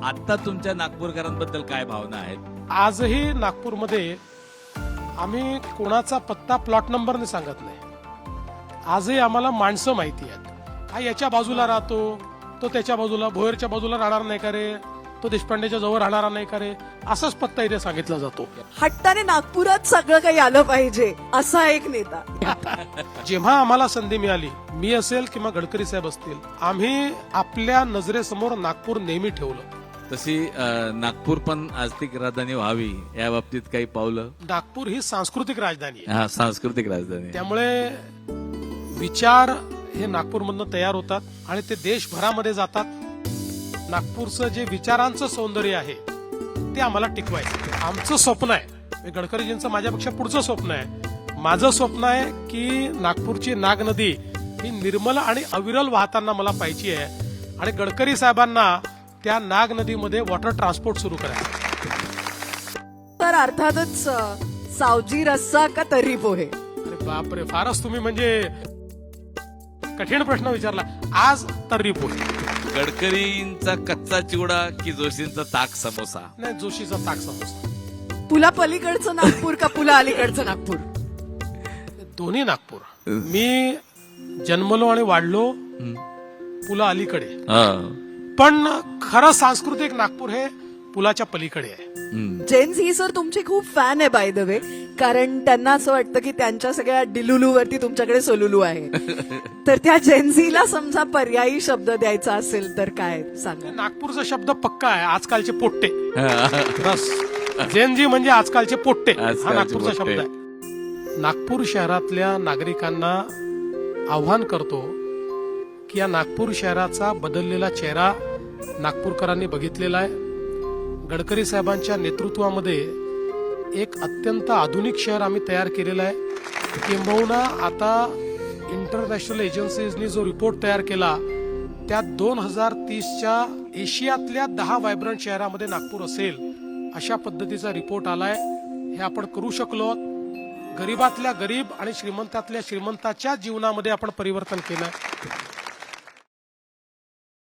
आता तुमच्या नागपूरकरांबद्दल काय भावना आहेत? आजही नागपूरमध्ये आम्ही कोणाचा पत्ता प्लॉट नंबरने सांगत नाही. आजही आम्हाला माणसं माहिती आहेत. हा याच्या बाजूला राहतो, तो त्याच्या बाजूला, भोयरच्या बाजूला राहणार नाही का रे, तो देशपांडेच्या जवळ राहणारा नाही का रे, असाच पत्ता इथे सांगितला जातो. हट्टाने नागपुरात सगळं काही आलं पाहिजे असा एक नेता. जेव्हा आम्हाला संधी मिळाली, मी असेल किंवा गडकरी साहेब असतील, आम्ही आपल्या नजरेसमोर नागपूर नेहमी ठेवलं. तशी नागपूर पण आर्थिक राजधानी व्हावी या बाबतीत काही पावलं? नागपूर ही सांस्कृतिक राजधानी आहे. हा, सांस्कृतिक राजधानी. त्यामुळे विचार हे नागपूरमधनं तयार होतात आणि ते देशभरामध्ये जातात. नागपूरचं जे विचारांचं सौंदर्य आहे ते आम्हाला टिकवायचं. आमचं स्वप्न आहे, गडकरीजींचं माझ्यापेक्षा पुढचं स्वप्न आहे. माझं स्वप्न आहे की नागपूरची नाग नदी ही निर्मल आणि अविरल वाहताना मला पाहिजे आहे आणि गडकरी साहेबांना त्या नाग नदीमध्ये वॉटर ट्रान्सपोर्ट सुरू करायचं. तर अर्थातच सावजी रस्सा का तर्री पोहे. अरे बापरे, फारच तुम्ही म्हणजे कठीण प्रश्न विचारला. आज तर्री पोहे. गडकरींचा कच्चा चिवडा की जोशींचा ताक समोसा? नाही, जोशीचा ताक समोसा. पुला पलीकडचं नागपूर का पुला अलीकडचं नागपूर? दोन्ही नागपूर. मी जन्मलो आणि वाढलो पुला अलीकडे, पण खरं सांस्कृतिक नागपूर हे पुलाच्या पलीकडे आहे. जेन्स ही सर तुमची खूप फॅन आहे बाय द वे, कारण त्यांना असं वाटतं की त्यांच्या सगळ्या डिलुलू वरती तुमच्याकडे सोलुलू आहे. तर त्या जेन्झीला समजा पर्यायी शब्द द्यायचा असेल तर काय सांगा? नागपूरचा शब्द पक्का आहे, आजकालचे पोट्टे. बस, जेनजी म्हणजे आजकालचे पोट्टे हा नागपूरचा शब्द आहे. नागपूर शहरातल्या नागरिकांना आव्हान करतो की या नागपूर शहराचा बदललेला चेहरा नागपूरकरांनी बघितलेला आहे. गडकरी साहेबांच्या नेतृत्वामध्ये एक अत्यंत आधुनिक शहर आम्ही तयार केलेलं आहे. किंबहुना आता इंटरनॅशनल एजन्सीजनी जो रिपोर्ट तयार केला त्यात 2030च्या एशियातल्या 10 व्हायब्रंट शहरामध्ये नागपूर असेल अशा पद्धतीचा रिपोर्ट आलाय. हे आपण करू शकलो. गरीबातल्या गरीब आणि श्रीमंतातल्या श्रीमंताच्या जीवनामध्ये आपण परिवर्तन केलंय.